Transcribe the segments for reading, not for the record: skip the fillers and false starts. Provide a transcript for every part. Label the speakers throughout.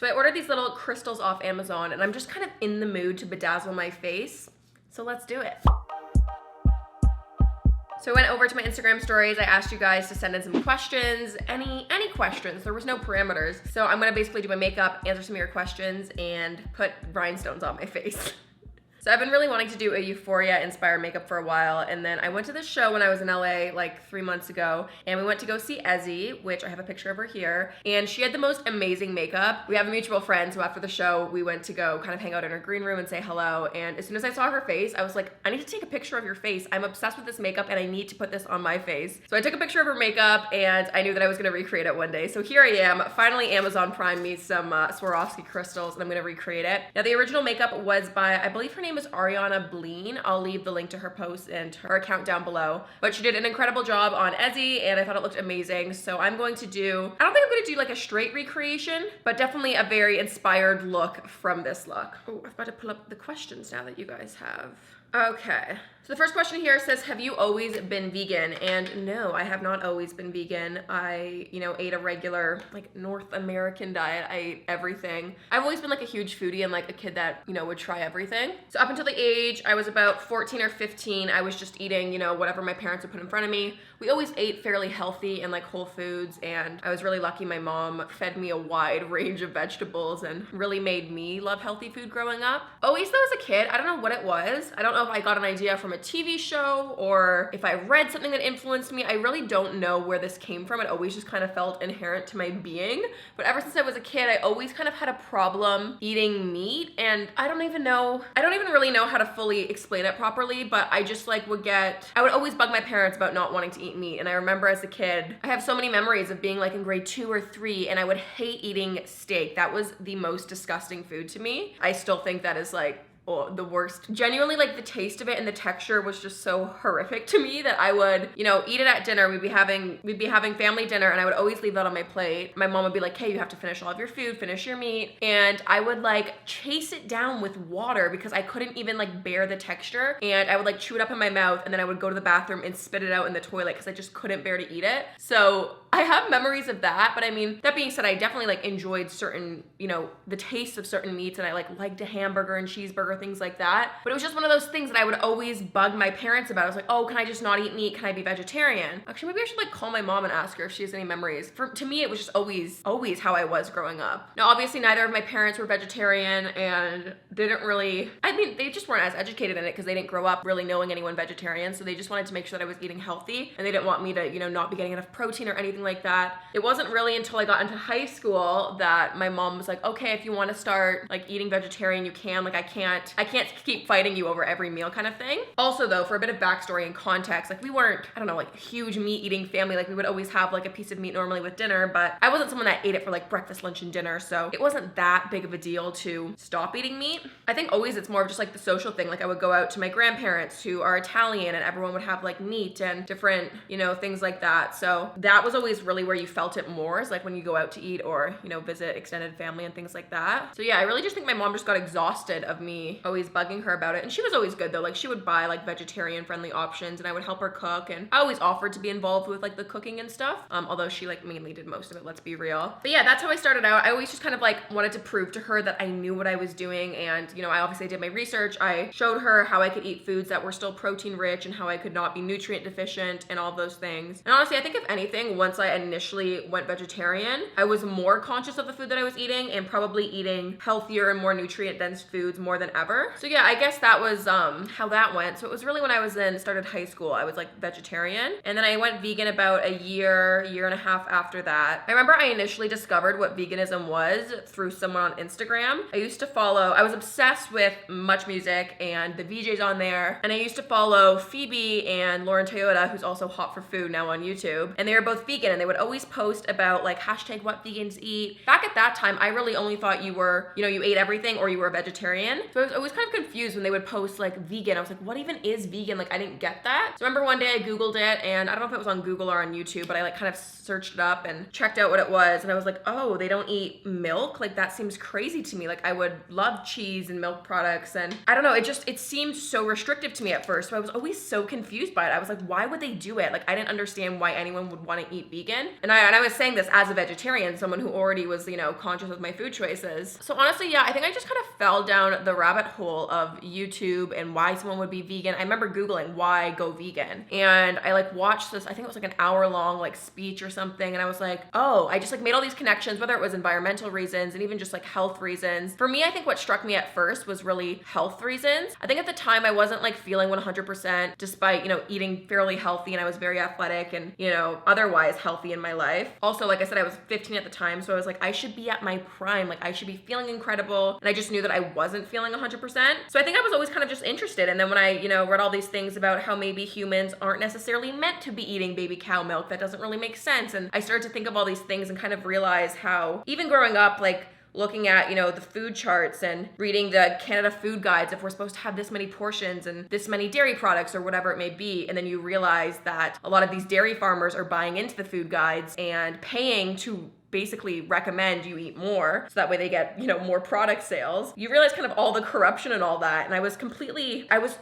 Speaker 1: So I ordered these little crystals off Amazon, and I'm just kind of in the mood to bedazzle my face. So let's do it. So I went over to my Instagram stories. I asked you guys to send in some questions, any questions. There was no parameters. So I'm gonna basically do my makeup, answer some of your questions, and put rhinestones on my face. So I've been really wanting to do a Euphoria inspired makeup for a while, and then I went to this show when I was in LA like 3 months ago, and we went to go see Ezzy, which I have a picture of her here, and she had the most amazing makeup. We have a mutual friend, so after the show, we went to go kind of hang out in her green room and say hello, and as soon as I saw her face, I was like, I need to take a picture of your face. I'm obsessed with this makeup, and I need to put this on my face. So I took a picture of her makeup, and I knew that I was gonna recreate it one day. So here I am, finally Amazon Prime me some Swarovski crystals, and I'm gonna recreate it. Now the original makeup was by, I believe her name is Ariana Bleen. I'll leave the link to her post and her account down below. But she did an incredible job on Ezzy, and I thought it looked amazing. So I'm going to do, I don't think I'm gonna do like a straight recreation, but definitely a very inspired look from this look. Oh, I've got to pull up the questions now that you guys have. Okay. So the first question here says, have you always been vegan? And no, I have not always been vegan. I, ate a regular like North American diet. I ate everything. I've always been like a huge foodie and like a kid that, would try everything. So up until the age I was about 14 or 15, I was just eating, whatever my parents would put in front of me. We always ate fairly healthy and like whole foods, and I was really lucky my mom fed me a wide range of vegetables and really made me love healthy food growing up. Always though as a kid, I don't know what it was. I don't know if I got an idea from a TV show or if I read something that influenced me. I really don't know where this came from. It always just kind of felt inherent to my being. But ever since I was a kid, I always kind of had a problem eating meat, and I don't even really know how to fully explain it properly, but I just like I would always bug my parents about not wanting to eat meat. And I remember as a kid, I have so many memories of being like in grade 2 or 3, and I would hate eating steak. That was the most disgusting food to me. I still think that is like, the worst. Genuinely, like the taste of it and the texture was just so horrific to me that I would, eat it at dinner. We'd be having family dinner, and I would always leave that on my plate. My mom would be like, hey, you have to finish all of your food, finish your meat. And I would like chase it down with water because I couldn't even like bear the texture. And I would like chew it up in my mouth, and then I would go to the bathroom and spit it out in the toilet because I just couldn't bear to eat it. So I have memories of that, but I mean, that being said, I definitely like enjoyed certain, the taste of certain meats, and I liked a hamburger and cheeseburger, things like that. But it was just one of those things that I would always bug my parents about. I was like, oh, can I just not eat meat? Can I be vegetarian? Actually, maybe I should like call my mom and ask her if she has any memories. To me, it was just always how I was growing up. Now, obviously, neither of my parents were vegetarian, and didn't really, they just weren't as educated in it because they didn't grow up really knowing anyone vegetarian. So they just wanted to make sure that I was eating healthy, and they didn't want me to, not be getting enough protein or anything like that. It wasn't really until I got into high school that my mom was like, okay, if you want to start like eating vegetarian, you can. Like I can't keep fighting you over every meal kind of thing. Also though, for a bit of backstory and context, like we weren't, I don't know, like a huge meat eating family. Like we would always have like a piece of meat normally with dinner, but I wasn't someone that ate it for like breakfast, lunch, and dinner. So it wasn't that big of a deal to stop eating meat. I think always it's more of just like the social thing. Like I would go out to my grandparents who are Italian, and everyone would have like meat and different, things like that. So that was always really where you felt it more, is like when you go out to eat or, visit extended family and things like that. So yeah, I really just think my mom just got exhausted of me always bugging her about it. And she was always good though. Like she would buy like vegetarian friendly options, and I would help her cook, and I always offered to be involved with like the cooking and stuff. Although she like mainly did most of it, let's be real. But yeah, that's how I started out. I always just kind of like wanted to prove to her that I knew what I was doing. And I obviously did my research. I showed her how I could eat foods that were still protein rich and how I could not be nutrient deficient and all those things. And honestly, I think if anything, once I initially went vegetarian, I was more conscious of the food that I was eating and probably eating healthier and more nutrient dense foods more than ever. So yeah, I guess that was how that went. So it was really when I was started high school, I was like vegetarian, and then I went vegan about a year and a half after that. I remember I initially discovered what veganism was through someone on Instagram. I was obsessed with Much Music and the VJs on there, and I used to follow Phoebe and Lauren Toyota, who's also Hot for Food now on YouTube, and they were both vegan, and they would always post about like hashtag what vegans eat. Back at that time, I really only thought you were, you ate everything or you were a vegetarian. So I was always kind of confused when they would post like vegan. I was like, what even is vegan? Like I didn't get that. So I remember one day I Googled it, and I don't know if it was on Google or on YouTube, but I like kind of searched it up and checked out what it was. And I was like, oh, they don't eat milk? Like that seems crazy to me. Like I would love cheese and milk products. And I don't know, it seemed so restrictive to me at first. So I was always so confused by it. I was like, why would they do it? Like I didn't understand why anyone would want to eat vegan. vegan. And I was saying this as a vegetarian, someone who already was, you know, conscious of my food choices. So honestly, yeah, I think I just kind of fell down the rabbit hole of YouTube and why someone would be vegan. I remember Googling why go vegan. And I like watched this, I think it was like an hour long like speech or something. And I was like, oh, I just like made all these connections, whether it was environmental reasons and even just like health reasons. For me, I think what struck me at first was really health reasons. I think at the time I wasn't like feeling 100% despite, you know, eating fairly healthy, and I was very athletic and, you know, otherwise healthy in my life. Also, like I said, I was 15 at the time. So I was like, I should be at my prime. Like I should be feeling incredible. And I just knew that I wasn't feeling 100%. So I think I was always kind of just interested. And then when I, you know, read all these things about how maybe humans aren't necessarily meant to be eating baby cow milk, that doesn't really make sense. And I started to think of all these things and kind of realize how even growing up, like looking at, you know, the food charts and reading the Canada food guides, if we're supposed to have this many portions and this many dairy products or whatever it may be. And then you realize that a lot of these dairy farmers are buying into the food guides and paying to basically recommend you eat more so that way they get, you know, more product sales. You realize kind of all the corruption and all that. And I was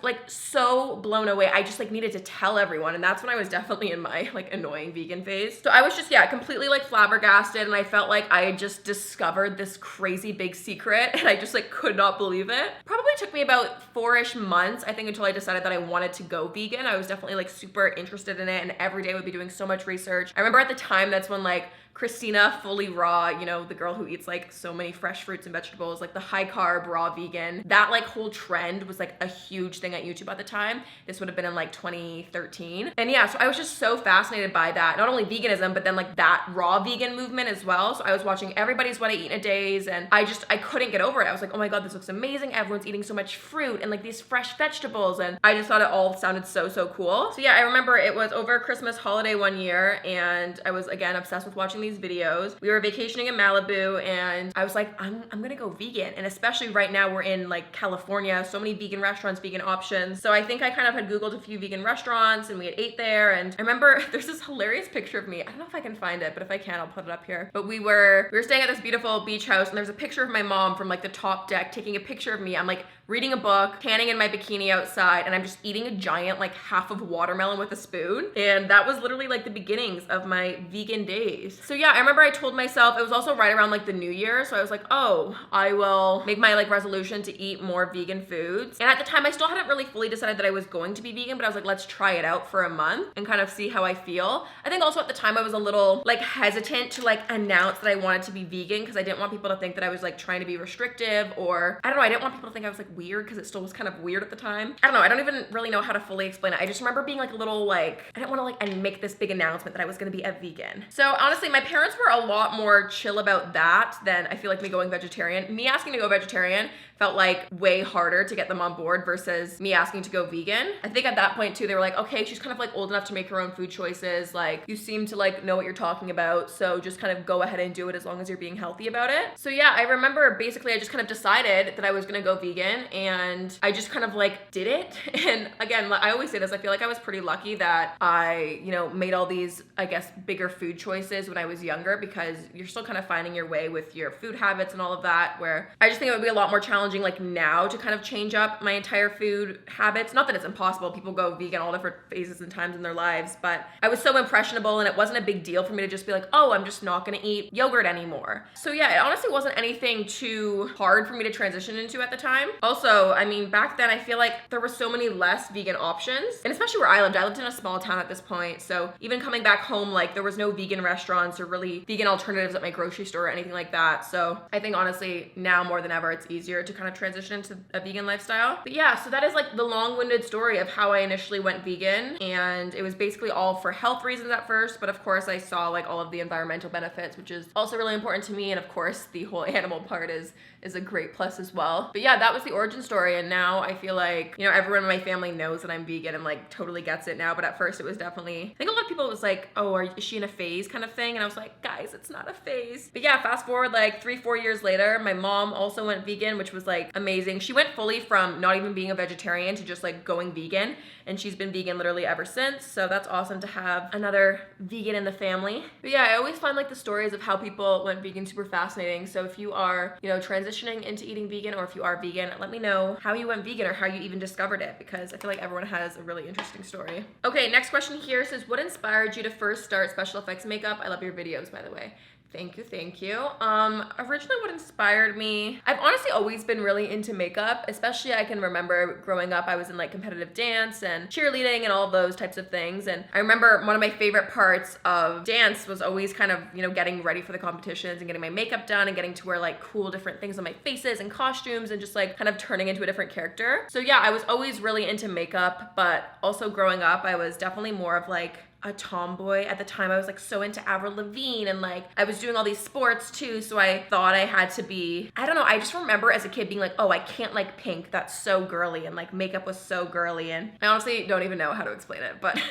Speaker 1: like so blown away. I just like needed to tell everyone. And that's when I was definitely in my like annoying vegan phase. So I was just, yeah, completely like flabbergasted. And I felt like I had just discovered this crazy big secret. And I just like could not believe it. Probably took me about 4-ish months, I think, until I decided that I wanted to go vegan. I was definitely like super interested in it. And every day I would be doing so much research. I remember at the time, that's when like Christina Fully Raw, you know, the girl who eats like so many fresh fruits and vegetables, like the high carb raw vegan, that like whole trend was like a huge thing at YouTube at the time. This would have been in like 2013. And yeah, so I was just so fascinated by that. Not only veganism, but then like that raw vegan movement as well. So I was watching everybody's What I Eat in a Days, and I couldn't get over it. I was like, oh my God, this looks amazing. Everyone's eating so much fruit and like these fresh vegetables. And I just thought it all sounded so cool. So yeah, I remember it was over Christmas holiday one year, and I was again obsessed with watching these videos. We were vacationing in Malibu, and I was like, I'm gonna go vegan. And especially right now, we're in like California, so many vegan restaurants, vegan options. So I think I kind of had Googled a few vegan restaurants, and we had ate there. And I remember there's this hilarious picture of me. I don't know if I can find it, but if I can, I'll put it up here. But we were staying at this beautiful beach house, and there's a picture of my mom from like the top deck taking a picture of me. I'm like reading a book, tanning in my bikini outside, and I'm just eating a giant like half of watermelon with a spoon. And that was literally like the beginnings of my vegan days. So yeah, I remember I told myself, it was also right around like the new year. So I was like, oh, I will make my like resolution to eat more vegan foods. And at the time I still hadn't really fully decided that I was going to be vegan, but I was like, let's try it out for a month and kind of see how I feel. I think also at the time I was a little like hesitant to like announce that I wanted to be vegan, because I didn't want people to think that I was like trying to be restrictive, or I don't know, I didn't want people to think I was like weird, because it still was kind of weird at the time. I don't know, I don't even really know how to fully explain it. I just remember being like a little like, I didn't want to like make this big announcement that I was going to be a vegan. So honestly, my parents were a lot more chill about that than I feel like me going vegetarian. Me asking to go vegetarian felt like way harder to get them on board versus me asking to go vegan. I think at that point too, they were like, okay, she's kind of like old enough to make her own food choices. Like, you seem to like know what you're talking about, so just kind of go ahead and do it as long as you're being healthy about it. So yeah, I remember basically I just kind of decided that I was gonna go vegan, and I just kind of like did it. And again, I always say this, I feel like I was pretty lucky that I, you know, made all these, I guess, bigger food choices when I was younger, because you're still kind of finding your way with your food habits and all of that, where I just think it would be a lot more challenging like now to kind of change up my entire food habits. Not that it's impossible, people go vegan all different phases and times in their lives, but I was so impressionable, and it wasn't a big deal for me to just be like, oh, I'm just not gonna eat yogurt anymore. So yeah, it honestly wasn't anything too hard for me to transition into at the time. Also, I mean, back then I feel like there were so many less vegan options, and especially where I lived in a small town at this point, so even coming back home, like there was no vegan restaurants or really vegan alternatives at my grocery store or anything like that. So I think honestly now more than ever, it's easier to kind of transition into a vegan lifestyle. But yeah, so that is like the long-winded story of how I initially went vegan, and it was basically all for health reasons at first, but of course I saw like all of the environmental benefits, which is also really important to me, and of course the whole animal part is a great plus as well. But yeah, that was the origin story, and now I feel like, you know, everyone in my family knows that I'm vegan and like totally gets it now, but at first it was definitely, I think a lot of people was like, oh, is she in a phase kind of thing? And I was like, guys, it's not a phase. But yeah, fast forward like 3-4 years later, my mom also went vegan, which was like amazing. She went fully from not even being a vegetarian to just like going vegan, and she's been vegan literally ever since. So that's awesome to have another vegan in the family. But yeah, I always find like the stories of how people went vegan super fascinating. So if you are, you know, transitioning into eating vegan, or if you are vegan, let me me know how you went vegan or how you even discovered it, because I feel like everyone has a really interesting story. Okay, next question here says, what inspired you to first start special effects makeup? I love your videos, by the way. Thank you, thank you. Originally what inspired me, I've honestly always been really into makeup, especially I can remember growing up, I was in like competitive dance and cheerleading and all of those types of things. And I remember one of my favorite parts of dance was always kind of, you know, getting ready for the competitions and getting my makeup done and getting to wear like cool different things on my faces and costumes and just like kind of turning into a different character. So yeah, I was always really into makeup, but also growing up, I was definitely more of like a tomboy. At the time, I was like so into Avril Lavigne, and like I was doing all these sports too, so I thought I had to be, I don't know, I just remember as a kid being like, oh, I can't like pink, that's so girly, and like makeup was so girly, and I honestly don't even know how to explain it, but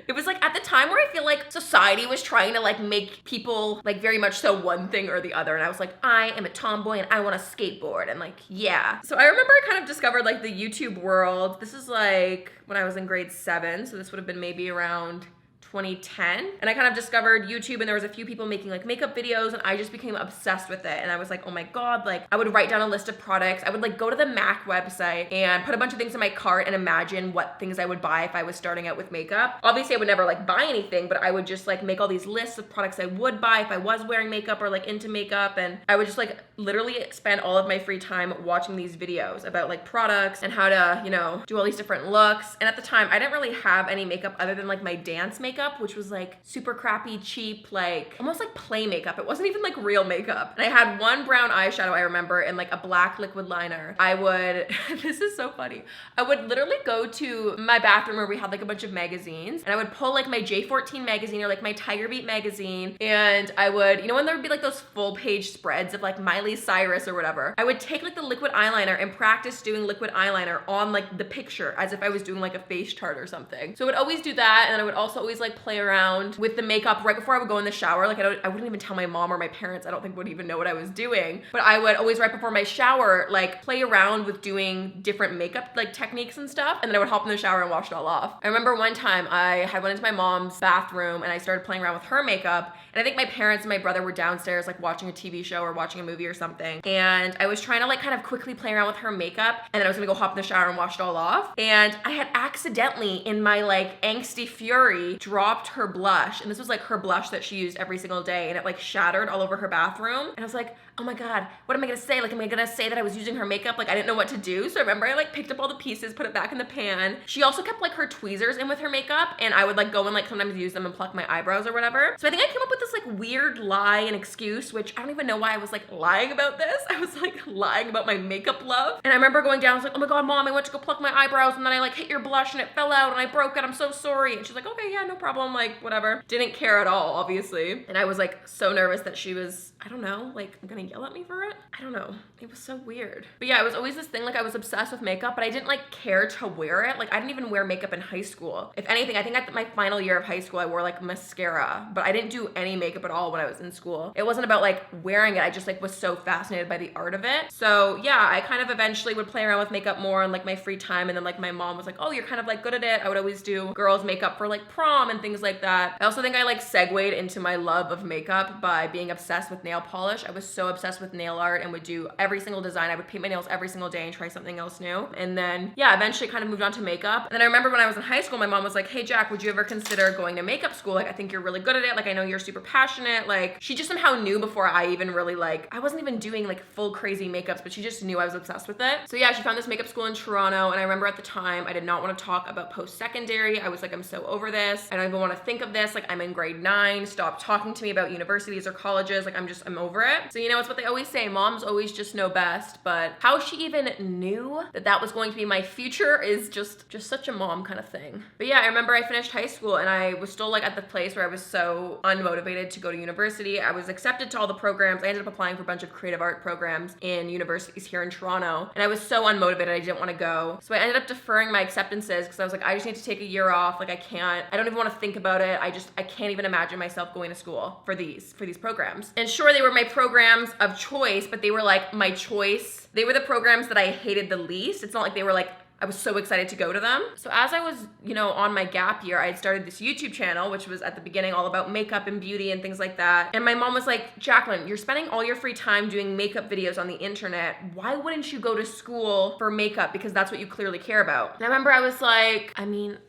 Speaker 1: it was like at the time where I feel like society was trying to like make people like very much so one thing or the other, and I was like, I am a tomboy and I want to skateboard, and like, yeah. So I remember I kind of discovered like the YouTube world. This is like when I was in grade 7, so this would have been maybe around 2010, and I kind of discovered YouTube, and there was a few people making like makeup videos, and I just became obsessed with it. And I was like, oh my god, like I would write down a list of products. I would like go to the MAC website and put a bunch of things in my cart and imagine what things I would buy if I was starting out with makeup. Obviously I would never like buy anything, but I would just like make all these lists of products I would buy if I was wearing makeup or like into makeup, and I would just like literally spend all of my free time watching these videos about like products and how to, you know, do all these different looks. And at the time I didn't really have any makeup other than like my dance makeup, which was like super crappy, cheap, like almost like play makeup. It wasn't even like real makeup. And I had one brown eyeshadow, I remember, and like a black liquid liner. I would, this is so funny. I would literally go to my bathroom where we had like a bunch of magazines, and I would pull like my J14 magazine or like my Tiger Beat magazine, and I would, you know, when there would be like those full page spreads of like Miley Cyrus or whatever, I would take like the liquid eyeliner and practice doing liquid eyeliner on like the picture as if I was doing like a face chart or something. So I would always do that, and then I would also always like play around with the makeup right before I would go in the shower. Like I wouldn't even tell my mom or my parents, I don't think would even know what I was doing, but I would always right before my shower like play around with doing different makeup like techniques and stuff, and then I would hop in the shower and wash it all off. I remember one time I had went into my mom's bathroom and I started playing around with her makeup, and I think my parents and my brother were downstairs like watching a TV show or watching a movie or something, and I was trying to like kind of quickly play around with her makeup, and then I was gonna go hop in the shower and wash it all off, and I had accidentally in my like angsty fury dropped her blush, and this was like her blush that she used every single day, and it like shattered all over her bathroom, and I was like, oh my god, what am I gonna say? Like, am I gonna say that I was using her makeup? Like, I didn't know what to do. So I remember I like picked up all the pieces, put it back in the pan. She also kept like her tweezers in with her makeup, and I would like go and like sometimes use them and pluck my eyebrows or whatever. So I think I came up with this like weird lie and excuse, which I don't even know why I was like lying about this. I was like lying about my makeup love. And I remember going down, I was like, oh my god, mom, I went to go pluck my eyebrows, and then I like hit your blush and it fell out and I broke it. I'm so sorry. And she's like, okay, yeah, no problem. Like, whatever. Didn't care at all, obviously. And I was like so nervous that she was, I don't know, like gonna yell at me for it. I don't know. It was so weird. But yeah, it was always this thing, like I was obsessed with makeup, but I didn't like care to wear it. Like I didn't even wear makeup in high school. If anything, I think at my final year of high school, I wore like mascara, but I didn't do any makeup at all when I was in school. It wasn't about like wearing it. I just like was so fascinated by the art of it. So yeah, I kind of eventually would play around with makeup more on like my free time. And then like my mom was like, oh, you're kind of like good at it. I would always do girls makeup for like prom and things like that. I also think I like segued into my love of makeup by being obsessed with nail polish. I was so obsessed with nail art and would do every single design. I would paint my nails every single day and try something else new. And then yeah, eventually kind of moved on to makeup. And then I remember when I was in high school, my mom was like, hey Jack, would you ever consider going to makeup school? Like I think you're really good at it. Like I know you're super passionate. Like she just somehow knew before I even really like, I wasn't even doing like full crazy makeups, but she just knew I was obsessed with it. So yeah, she found this makeup school in Toronto, and I remember at the time I did not want to talk about post-secondary. I was like, I'm so over this. I don't even want to think of this. Like I'm in grade 9. Stop talking to me about universities or colleges. Like I'm over it. So you know, it's what they always say, moms always just know best, but how she even knew that that was going to be my future is just such a mom kind of thing. But yeah, I remember I finished high school and I was still like at the place where I was so unmotivated to go to university. I was accepted to all the programs. I ended up applying for a bunch of creative art programs in universities here in Toronto, and I was so unmotivated I didn't want to go. So I ended up deferring my acceptances because I was like, I just need to take a year off. Like I don't even want to think about it. I can't even imagine myself going to school for these programs. And sure, they were my programs of choice, but they were like my choice. They were the programs that I hated the least. It's not like they were like I was so excited to go to them. So as I was, on my gap year, I had started this YouTube channel, which was at the beginning all about makeup and beauty and things like that. And my mom was like, Jaclyn, you're spending all your free time doing makeup videos on the internet. Why wouldn't you go to school for makeup? Because that's what you clearly care about. And I remember I was like, I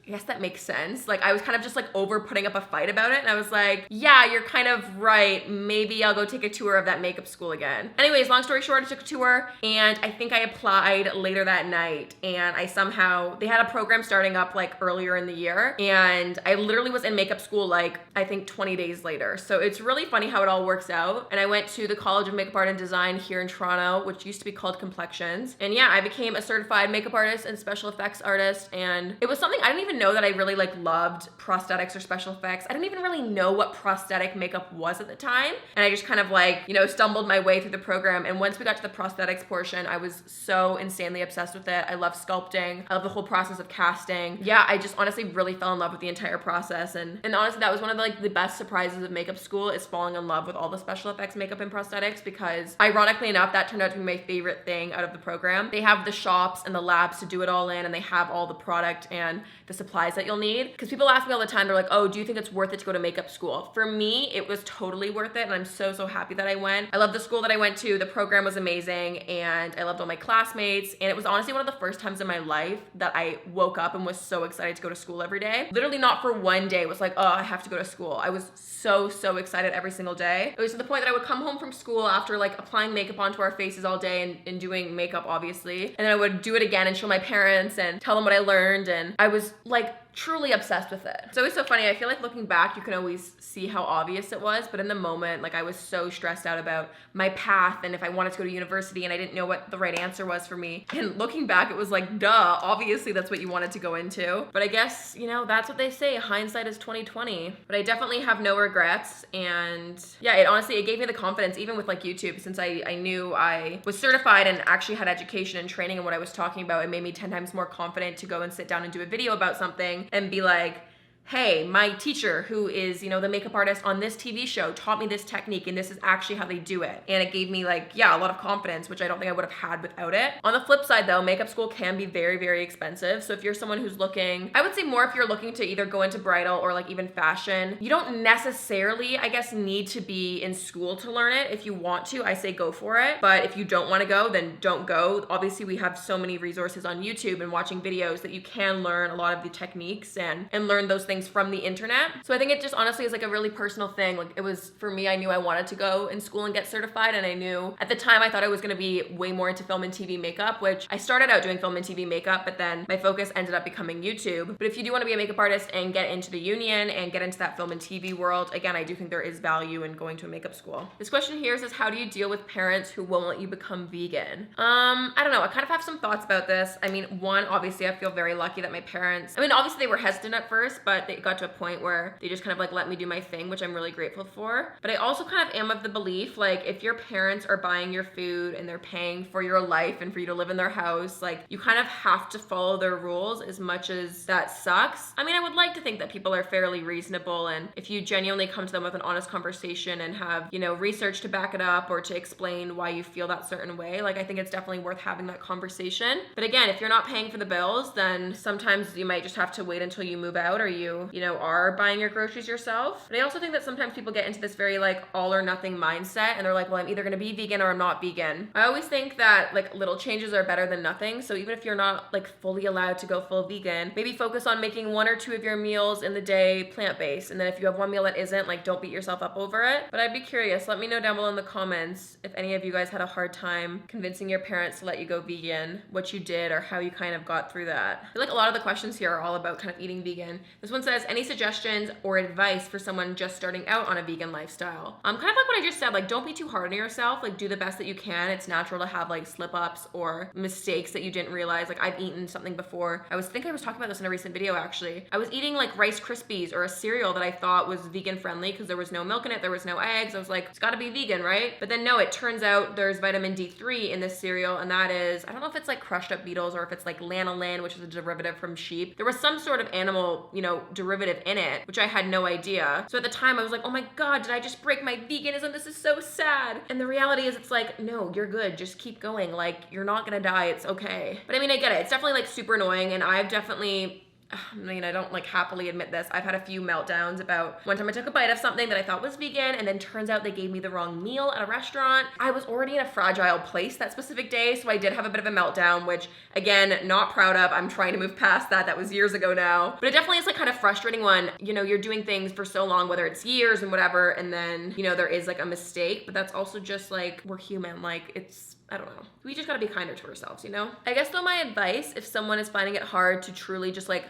Speaker 1: guess that makes sense. Like, I was kind of just like over putting up a fight about it. And I was like, yeah, you're kind of right. Maybe I'll go take a tour of that makeup school again. Anyways, long story short, I took a tour and I think I applied later that night, and they had a program starting up like earlier in the year, and I literally was in makeup school like I think 20 days later. So it's really funny how it all works out. And I went to the College of Makeup Art and Design here in Toronto, which used to be called Complexions. And yeah, I became a certified makeup artist and special effects artist, and it was something I didn't even know that I really like loved prosthetics or special effects. I didn't even really know what prosthetic makeup was at the time, and I just kind of like, stumbled my way through the program. And once we got to the prosthetics portion, I was so insanely obsessed with it. I love sculpting. I love the whole process of casting. Yeah, I just honestly really fell in love with the entire process. And honestly, that was one of the best surprises of makeup school, is falling in love with all the special effects makeup and prosthetics, because ironically enough, that turned out to be my favorite thing out of the program. They have the shops and the labs to do it all in, and they have all the product and the supplies that you'll need. Because people ask me all the time, they're like, oh, do you think it's worth it to go to makeup school? For me, it was totally worth it, and I'm so happy that I went. I love the school that I went to. The program was amazing, and I loved all my classmates, and it was honestly one of the first times in my life that I woke up and was so excited to go to school every day. Literally not for one day was like, oh, I have to go to school. I was so excited every single day. It was to the point that I would come home from school after like applying makeup onto our faces all day and doing makeup, obviously, and then I would do it again and show my parents and tell them what I learned, and I was like truly obsessed with it. It's always so funny. I feel like looking back, you can always see how obvious it was, but in the moment, like I was so stressed out about my path and if I wanted to go to university, and I didn't know what the right answer was for me. And looking back, it was like, duh, obviously that's what you wanted to go into. But I guess, that's what they say, hindsight is 2020. But I definitely have no regrets. And yeah, it gave me the confidence, even with like YouTube, since I knew I was certified and actually had education and training in what I was talking about. It made me 10 times more confident to go and sit down and do a video about something and be like, hey, my teacher who is, the makeup artist on this TV show taught me this technique, and this is actually how they do it. And it gave me a lot of confidence, which I don't think I would have had without it. On the flip side though, makeup school can be very, very expensive. So if you're someone who's looking, I would say more if you're looking to either go into bridal or like even fashion, you don't necessarily, I guess, need to be in school to learn it. If you want to, I say go for it. But if you don't want to go, then don't go. Obviously, we have so many resources on YouTube and watching videos that you can learn a lot of the techniques and learn those things from the internet. So I think it just honestly is like a really personal thing. Like it was, for me, I knew I wanted to go in school and get certified, and I knew at the time I thought I was going to be way more into film and TV makeup, which I started out doing film and TV makeup, but then my focus ended up becoming YouTube. But if you do want to be a makeup artist and get into the union and get into that film and TV world, again, I do think there is value in going to a makeup school. This question here says, how do you deal with parents who won't let you become vegan? I don't know. I kind of have some thoughts about this. One, obviously I feel very lucky that my parents, obviously they were hesitant at first, but they got to a point where they just kind of like let me do my thing, which I'm really grateful for. But I also kind of am of the belief, like, if your parents are buying your food and they're paying for your life and for you to live in their house, like, you kind of have to follow their rules, as much as that sucks. I would like to think that people are fairly reasonable, and if you genuinely come to them with an honest conversation and have, research to back it up or to explain why you feel that certain way, like, I think it's definitely worth having that conversation. But again, if you're not paying for the bills, then sometimes you might just have to wait until you move out, or you are buying your groceries yourself. But I also think that sometimes people get into this very like all or nothing mindset, and they're like, well, I'm either gonna be vegan or I'm not vegan. I always think that like little changes are better than nothing. So even if you're not like fully allowed to go full vegan, maybe focus on making 1 or 2 of your meals in the day plant-based. And then if you have one meal that isn't, like, don't beat yourself up over it. But I'd be curious, let me know down below in the comments if any of you guys had a hard time convincing your parents to let you go vegan, what you did, or how you kind of got through that. I feel like a lot of the questions here are all about kind of eating vegan. This one says, any suggestions or advice for someone just starting out on a vegan lifestyle? Kind of like what I just said, like, don't be too hard on yourself. Like, do the best that you can. It's natural to have like slip-ups or mistakes that you didn't realize. Like, I've eaten something before. I was talking about this in a recent video, actually. I was eating like Rice Krispies or a cereal that I thought was vegan friendly because there was no milk in it, there was no eggs. I was like, it's gotta be vegan, right? But then no, it turns out there's vitamin D3 in this cereal, and that is, I don't know if it's like crushed up beetles or if it's like lanolin, which is a derivative from sheep. There was some sort of animal, derivative in it, which I had no idea. So at the time I was like, oh my God, did I just break my veganism? This is so sad. And the reality is it's like, no, you're good. Just keep going. Like, you're not gonna die. It's okay. But I mean, I get it. It's definitely like super annoying, and I've definitely, I mean, I don't like happily admit this. I've had a few meltdowns about one time I took a bite of something that I thought was vegan, and then turns out they gave me the wrong meal at a restaurant. I was already in a fragile place that specific day, so I did have a bit of a meltdown, which again, not proud of. I'm trying to move past that. That was years ago now. But it definitely is like kind of frustrating when, you know, you're doing things for so long, whether it's years and whatever, and then, you know, there is like a mistake, but that's also just like, we're human. Like, it's, I don't know. We just gotta be kinder to ourselves, you know? I guess though, my advice, if someone is finding it hard to truly just like,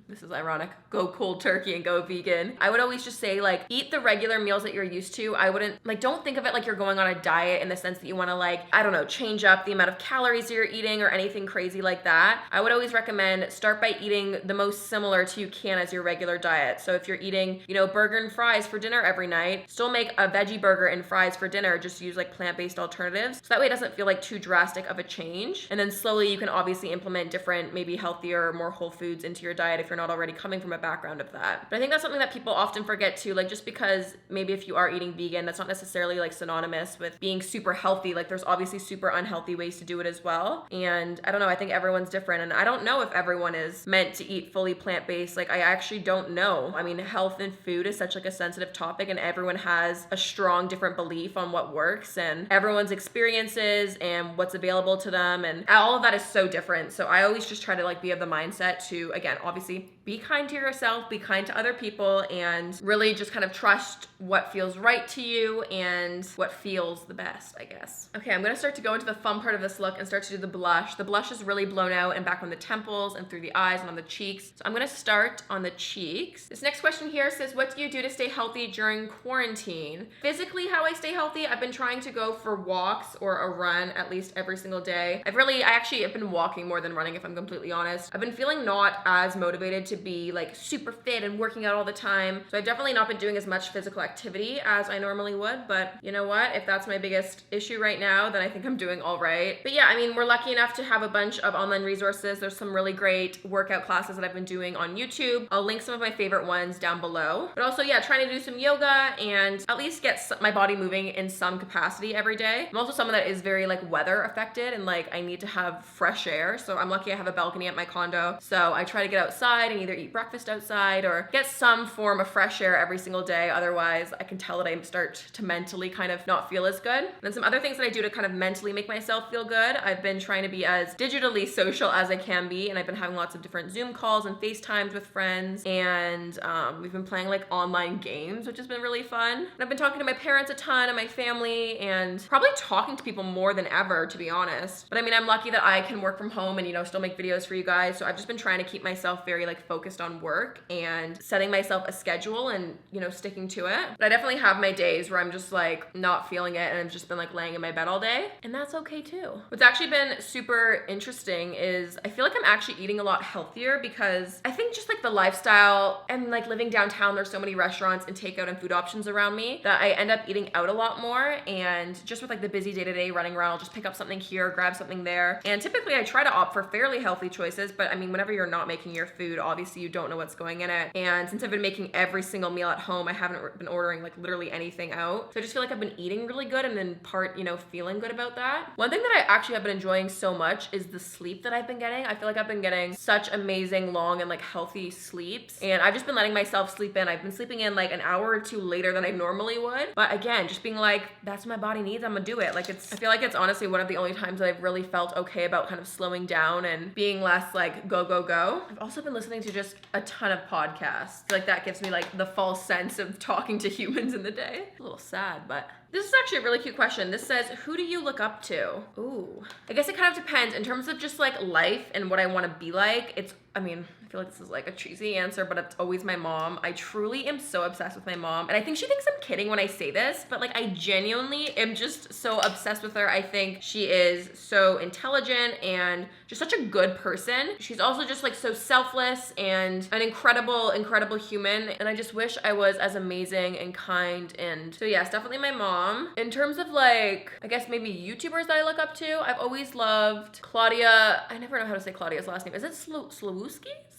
Speaker 1: this is ironic, go cold turkey and go vegan, I would always just say, like, eat the regular meals that you're used to. I wouldn't, like, don't think of it like you're going on a diet in the sense that you want to, like, I don't know, change up the amount of calories you're eating or anything crazy like that. I would always recommend start by eating the most similar to you can as your regular diet. So if you're eating, you know, burger and fries for dinner every night, still make a veggie burger and fries for dinner, just use like plant-based alternatives. So that way it doesn't feel like too drastic of a change. And then slowly you can obviously implement different, maybe healthier, more whole foods into your diet if you're not already coming from a background of that. But I think that's something that people often forget too, like, just because maybe if you are eating vegan, that's not necessarily like synonymous with being super healthy. Like, there's obviously super unhealthy ways to do it as well. And I don't know, I think everyone's different, and I don't know if everyone is meant to eat fully plant-based. Like, I actually don't know. I mean, health and food is such like a sensitive topic, and everyone has a strong different belief on what works, and everyone's experiences and what's available to them, and all of that is so different. So I always just try to like be of the mindset to, again, obviously be kind to yourself, be kind to other people, and really just kind of trust what feels right to you and what feels the best, I guess. Okay, I'm gonna start to go into the fun part of this look and start to do the blush. The blush is really blown out and back on the temples and through the eyes and on the cheeks. So I'm gonna start on the cheeks. This next question here says, what do you do to stay healthy during quarantine? Physically, how I stay healthy, I've been trying to go for walks or a run at least every single day. I actually have been walking more than running, if I'm completely honest. I've been feeling not as motivated to be like super fit and working out all the time. So I've definitely not been doing as much physical activity as I normally would, but you know what? If that's my biggest issue right now, then I think I'm doing all right. But yeah, I mean, we're lucky enough to have a bunch of online resources. There's some really great workout classes that I've been doing on YouTube. I'll link some of my favorite ones down below. But also, yeah, trying to do some yoga and at least get my body moving in some capacity every day. I'm also someone that is very like weather affected, and like I need to have fresh air. So I'm lucky I have a balcony at my condo. So I try to get outside and either eat breakfast outside or get some form of fresh air every single day. Otherwise, I can tell that I start to mentally kind of not feel as good. And then some other things that I do to kind of mentally make myself feel good. I've been trying to be as digitally social as I can be, and I've been having lots of different Zoom calls and FaceTimes with friends, and we've been playing like online games, which has been really fun. And I've been talking to my parents a ton and my family, and probably talking to people more than ever, to be honest. But I mean, I'm lucky that I can work from home and, you know, still make videos for you guys. So I've just been trying to keep myself very like focused on work and setting myself a schedule and, you know, sticking to it. But I definitely have my days where I'm just like not feeling it and I've just been like laying in my bed all day, and that's okay too. What's actually been super interesting is I feel like I'm actually eating a lot healthier, because I think just like the lifestyle and like living downtown, there's so many restaurants and takeout and food options around me that I end up eating out a lot more. And just with like the busy day-to-day running around, I'll just pick up something here, grab something there. And typically I try to opt for fairly healthy choices, but I mean, whenever you're not making your food, obviously you don't know what's going in it. And since I've been making every single meal at home, I haven't been ordering like literally anything out. So I just feel like I've been eating really good, and in part, you know, feeling good about that. One thing that I actually have been enjoying so much is the sleep that I've been getting. I feel like I've been getting such amazing long and like healthy sleeps, and I've just been letting myself sleep in. I've been sleeping in like an hour or two later than I normally would. But again, just being like, that's what my body needs, I'm gonna do it. Like, I feel like it's honestly one of the only times that I've really felt okay about kind of slowing down and being less like go, go, go. I've also been listening to just a ton of podcasts. Like, that gives me like the false sense of talking to humans in the day. A little sad, but this is actually a really cute question. This says, who do you look up to? Ooh, I guess it kind of depends in terms of just like life and what I want to be like. I mean, I feel like this is like a cheesy answer, but it's always my mom. I truly am so obsessed with my mom. And I think she thinks I'm kidding when I say this, but like I genuinely am just so obsessed with her. I think she is so intelligent and just such a good person. She's also just like so selfless and an incredible, incredible human. And I just wish I was as amazing and kind. And so yes, definitely my mom. In terms of like, I guess maybe YouTubers that I look up to, I've always loved Claudia. I never know how to say Claudia's last name. Is it Slawowski?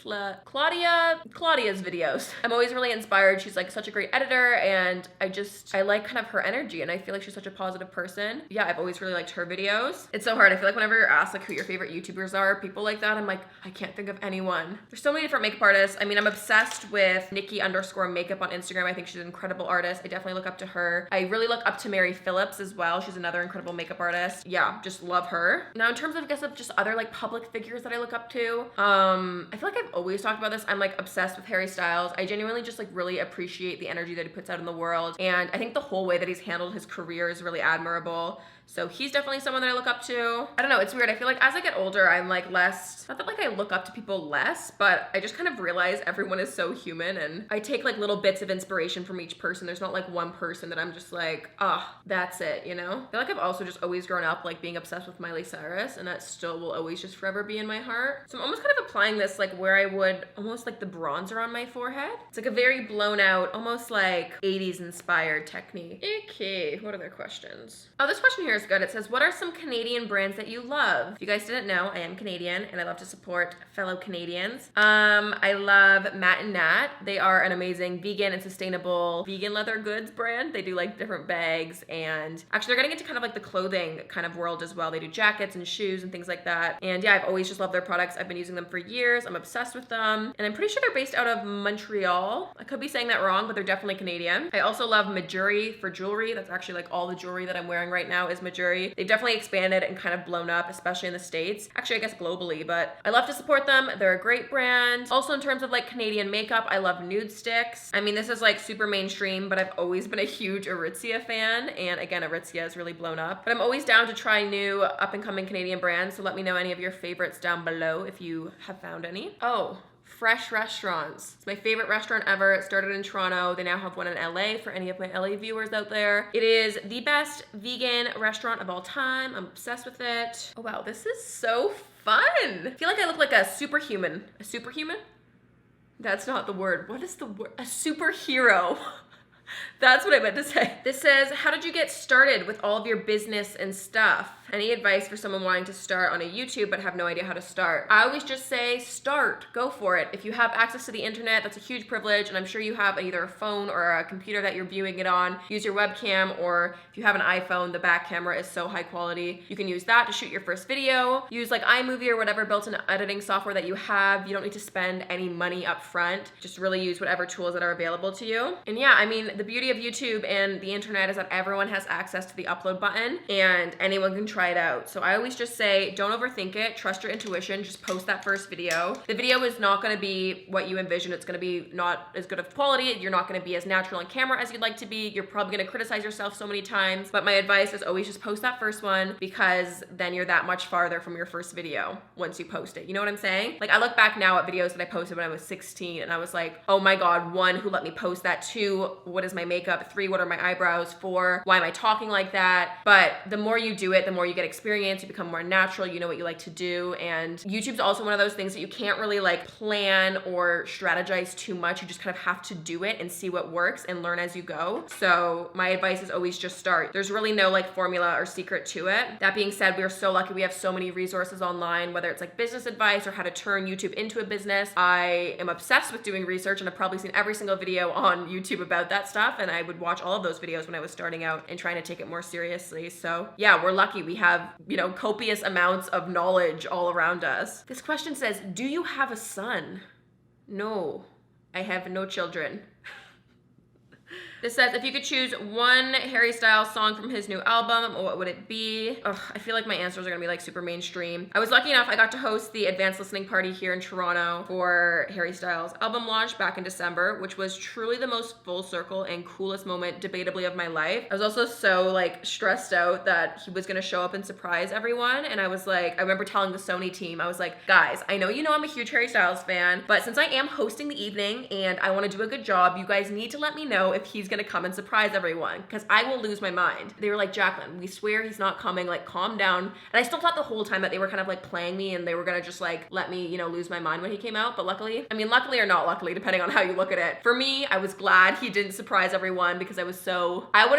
Speaker 1: Claudia's videos. I'm always really inspired. She's like such a great editor, and I like kind of her energy, and I feel like she's such a positive person. Yeah, I've always really liked her videos. It's so hard. I feel like whenever you're asked like who your favorite YouTubers are, people like that, I'm like, I can't think of anyone. There's so many different makeup artists. I mean, I'm obsessed with Nikki_makeup on Instagram. I think she's an incredible artist. I definitely look up to her. I really look up to Mary Phillips as well. She's another incredible makeup artist. Yeah, just love her. Now, in terms of, I guess, of just other like public figures that I look up to, I feel like I've always talked about this. I'm like obsessed with Harry Styles. I genuinely just like really appreciate the energy that he puts out in the world. And I think the whole way that he's handled his career is really admirable. So he's definitely someone that I look up to. I don't know, it's weird. I feel like as I get older, I'm like less, not that like I look up to people less, but I just kind of realize everyone is so human, and I take like little bits of inspiration from each person. There's not like one person that I'm just like, that's it, you know? I feel like I've also just always grown up like being obsessed with Miley Cyrus, and that still will always just forever be in my heart. So I'm almost kind of applying this like where I would almost like the bronzer on my forehead. It's like a very blown out, almost like 80s inspired technique. Okay, what other questions? Oh, this question here is good. It says, what are some Canadian brands that you love? If you guys didn't know, I am Canadian and I love to support fellow Canadians. I love Matt and Nat. They are an amazing vegan and sustainable vegan leather goods brand. They do like different bags, and actually they're getting into kind of like the clothing kind of world as well. They do jackets and shoes and things like that. And yeah, I've always just loved their products. I've been using them for years. I'm obsessed with them. And I'm pretty sure they're based out of Montreal. I could be saying that wrong, but they're definitely Canadian. I also love Majuri for jewelry. That's actually like all the jewelry that I'm wearing right now is Majuri. They've definitely expanded and kind of blown up, especially in the States. Actually, I guess globally, but I love to support them. They're a great brand. Also, in terms of like Canadian makeup, I love Nude Sticks. I mean, this is like super mainstream, but I've always been a huge Aritzia fan. And again, Aritzia has really blown up. But I'm always down to try new up and coming Canadian brands. So let me know any of your favorites down below if you have found any. Oh, Fresh Restaurants. It's my favorite restaurant ever. It started in Toronto. They now have one in LA for any of my LA viewers out there. It is the best vegan restaurant of all time. I'm obsessed with it. Oh wow, this is so fun. I feel like I look like a superhuman. A superhuman? That's not the word. What is the word? A superhero. That's what I meant to say. This says, how did you get started with all of your business and stuff? Any advice for someone wanting to start on a YouTube but have no idea how to start? I always just say start, go for it. If you have access to the internet, that's a huge privilege, and I'm sure you have either a phone or a computer that you're viewing it on. Use your webcam, or if you have an iPhone, the back camera is so high quality. You can use that to shoot your first video. Use like iMovie or whatever built-in editing software that you have. You don't need to spend any money up front. Just really use whatever tools that are available to you. And yeah, I mean, the beauty of YouTube and the internet is that everyone has access to the upload button and anyone can try it out. So I always just say, don't overthink it, trust your intuition, just post that first video. The video is not gonna be what you envision. It's gonna be not as good of quality. You're not gonna be as natural on camera as you'd like to be. You're probably gonna criticize yourself so many times, but my advice is always just post that first one, because then you're that much farther from your first video once you post it. You know what I'm saying? Like, I look back now at videos that I posted when I was 16 and I was like, oh my God, 1, who let me post that? 2, what is my makeup? 3, what are my eyebrows? 4, why am I talking like that? But the more you do it, the more you get experience, you become more natural, you know what you like to do. And YouTube's also one of those things that you can't really like plan or strategize too much. You just kind of have to do it and see what works and learn as you go. So my advice is always just start. There's really no like formula or secret to it. That being said, we are so lucky we have so many resources online, whether it's like business advice or how to turn YouTube into a business. I am obsessed with doing research, and I've probably seen every single video on YouTube about that stuff, and I would watch all of those videos when I was starting out and trying to take it more seriously. So yeah, we're lucky we have, you know, copious amounts of knowledge all around us. This question says, do you have a son? No, I have no children. This says, if you could choose one Harry Styles song from his new album, what would it be? Ugh, I feel like my answers are gonna be like super mainstream. I was lucky enough, I got to host the advanced listening party here in Toronto for Harry Styles' album launch back in December, which was truly the most full circle and coolest moment, debatably, of my life. I was also so like stressed out that he was gonna show up and surprise everyone. And I was like, I remember telling the Sony team, I was like, guys, I know you know I'm a huge Harry Styles fan, but since I am hosting the evening and I wanna do a good job, you guys need to let me know if he's gonna come and surprise everyone, because I will lose my mind. They were like, Jaclyn, we swear he's not coming, like calm down. And I still thought the whole time that they were kind of like playing me and they were gonna just like let me, you know, lose my mind when he came out. But luckily, I mean, luckily or not luckily, depending on how you look at it. For me, I was glad he didn't surprise everyone, because I would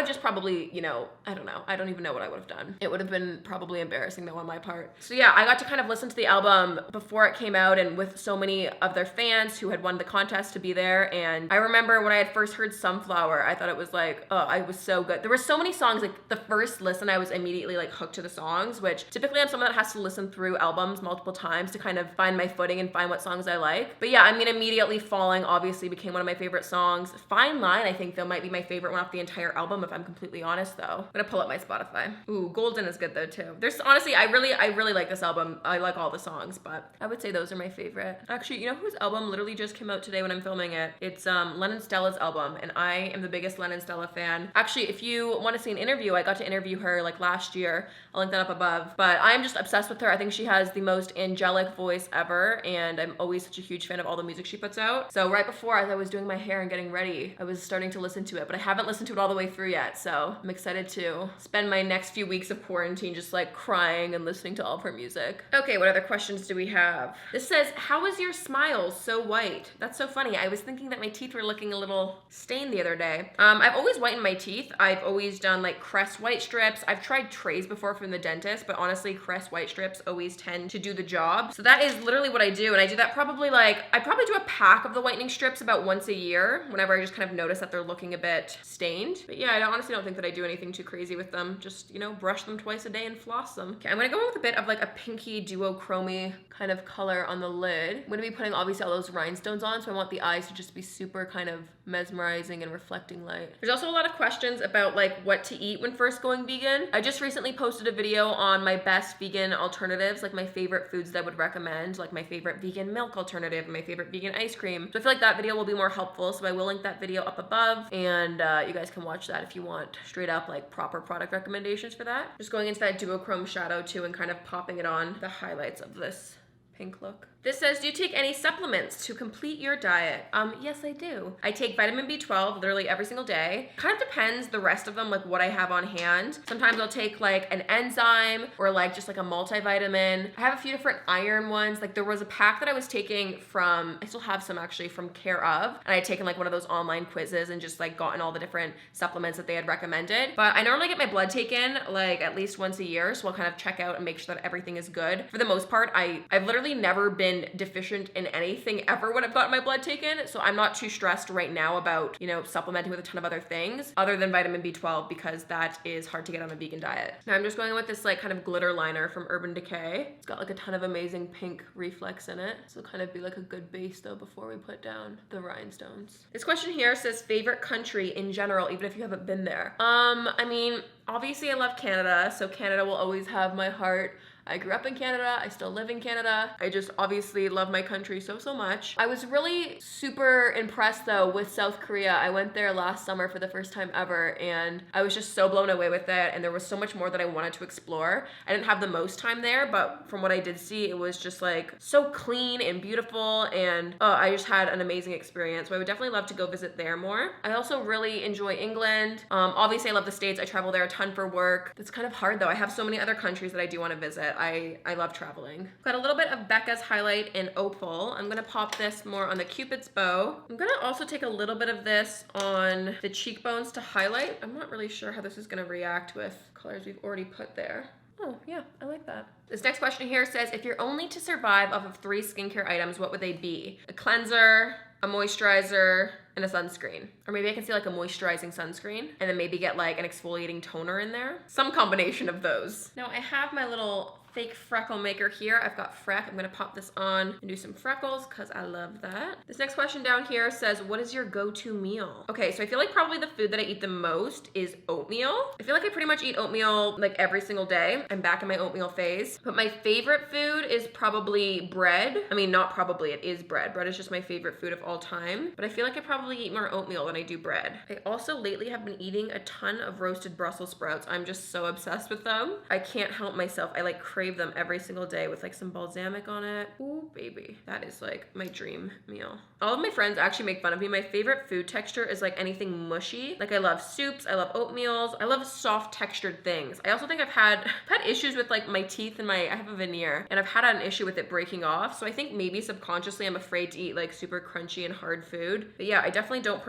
Speaker 1: have just probably, you know, I don't know. I don't even know what I would have done. It would have been probably embarrassing though on my part. So yeah, I got to kind of listen to the album before it came out and with so many of their fans who had won the contest to be there. And I remember when I had first heard Sunflower, I thought it was like, oh, I was so good. There were so many songs, like the first listen, I was immediately like hooked to the songs, which typically I'm someone that has to listen through albums multiple times to kind of find my footing and find what songs I like. But yeah, I mean, Immediately Falling obviously became one of my favorite songs. Fine Line, I think though, might be my favorite one off the entire album, if I'm completely honest though. I'm gonna pull up my Spotify. Ooh, Golden is good though too. There's honestly, I really like this album. I like all the songs, but I would say those are my favorite. Actually, you know whose album literally just came out today when I'm filming it? It's Lennon Stella's album, and I am the biggest Lennon Stella fan. Actually, if you want to see an interview, I got to interview her like last year. I'll link that up above. But I'm just obsessed with her. I think she has the most angelic voice ever, and I'm always such a huge fan of all the music she puts out. So right before, as I was doing my hair and getting ready, I was starting to listen to it, but I haven't listened to it all the way through yet. So I'm excited to spend my next few weeks of quarantine just like crying and listening to all of her music. Okay, what other questions do we have? This says, how is your smile so white? That's so funny. I was thinking that my teeth were looking a little stained the other day. I've always whitened my teeth. I've always done like Crest white strips. I've tried trays before from the dentist, but honestly, Crest white strips always tend to do the job. So that is literally what I do. And I do that probably I probably do a pack of the whitening strips about once a year, whenever I just kind of notice that they're looking a bit stained. But yeah, I honestly don't think that I do anything too crazy with them. Just, you know, brush them twice a day and floss them. Okay, I'm gonna go in with a bit of like a pinky duochrome kind of color on the lid. I'm gonna be putting obviously all those rhinestones on, so I want the eyes to just be super kind of mesmerizing and reflecting light. There's also a lot of questions about like what to eat when first going vegan. I just recently posted a video on my best vegan alternatives, like my favorite foods that I would recommend, like my favorite vegan milk alternative, my favorite vegan ice cream. So I feel like that video will be more helpful, so I will link that video up above, and you guys can watch that if you want straight up like proper product recommendations for that. Just going into that duochrome shadow too and kind of popping it on the highlights of this pink look. This says, do you take any supplements to complete your diet? Yes, I do. I take vitamin B12 literally every single day. Kind of depends the rest of them, like what I have on hand. Sometimes I'll take like an enzyme or like just like a multivitamin. I have a few different iron ones. Like there was a pack that I was taking from, I still have some actually from Care Of, and I had taken like one of those online quizzes and just like gotten all the different supplements that they had recommended. But I normally get my blood taken like at least once a year, so I'll kind of check out and make sure that everything is good. For the most part, I've literally never been deficient in anything ever when I've gotten my blood taken, so I'm not too stressed right now about, you know, supplementing with a ton of other things other than vitamin B12, because that is hard to get on a vegan diet. Now I'm just going with this like kind of glitter liner from Urban Decay. It's got like a ton of amazing pink reflex in it, so it'll kind of be like a good base though before we put down the rhinestones. This question here says favorite country in general, even if you haven't been there. I mean, obviously I love Canada, so Canada will always have my heart. I grew up in Canada, I still live in Canada. I just obviously love my country so much. I was really super impressed though with South Korea. I went there last summer for the first time ever, and I was just so blown away with it, and there was so much more that I wanted to explore. I didn't have the most time there, but from what I did see, it was just like so clean and beautiful, and I just had an amazing experience. So I would definitely love to go visit there more. I also really enjoy England. Obviously I love the States. I travel there a ton for work. It's kind of hard though. I have so many other countries that I do want to visit. I love traveling. Got a little bit of Becca's highlight in Opal. I'm gonna pop this more on the Cupid's bow. I'm gonna also take a little bit of this on the cheekbones to highlight. I'm not really sure how this is gonna react with colors we've already put there. Oh yeah, I like that. This next question here says, if you're only to survive off of 3 skincare items, what would they be? A cleanser, a moisturizer, and a sunscreen. Or maybe I can see like a moisturizing sunscreen and then maybe get like an exfoliating toner in there. Some combination of those. Now I have my little fake freckle maker here. I've got Freck. I'm gonna pop this on and do some freckles because I love that. This next question down here says, what is your go-to meal? Okay, so I feel like probably the food that I eat the most is oatmeal. I feel like I pretty much eat oatmeal like every single day. I'm back in my oatmeal phase. But my favorite food is probably bread. I mean, not probably, it is bread. Bread is just my favorite food of all time. But I feel like I probably probably eat more oatmeal than I do bread. I also lately have been eating a ton of roasted Brussels sprouts. I'm just so obsessed with them. I can't help myself. I like crave them every single day with like some balsamic on it. Ooh, baby. That is like my dream meal. All of my friends actually make fun of me. My favorite food texture is like anything mushy. Like I love soups, I love oatmeals, I love soft textured things. I also think I've had issues with like my teeth and I have a veneer and I've had an issue with it breaking off. So I think maybe subconsciously I'm afraid to eat like super crunchy and hard food. But yeah, I definitely don't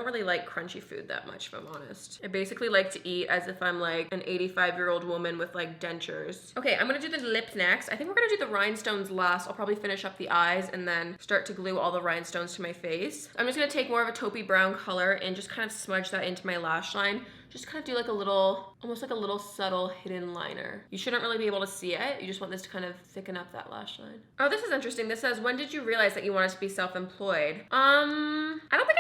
Speaker 1: really like crunchy food that much, if I'm honest. I basically like to eat as if I'm like an 85-year-old woman with like dentures. Okay, I'm gonna do the lips next. I think we're gonna do the rhinestones last. I'll probably finish up the eyes and then start to glue all the rhinestones to my face. I'm just gonna take more of a taupey brown color and just kind of smudge that into my lash line. Just kind of do like a little, almost like a little subtle hidden liner. You shouldn't really be able to see it. You just want this to kind of thicken up that lash line. Oh, this is interesting. This says, when did you realize that you wanted to be self-employed? I don't think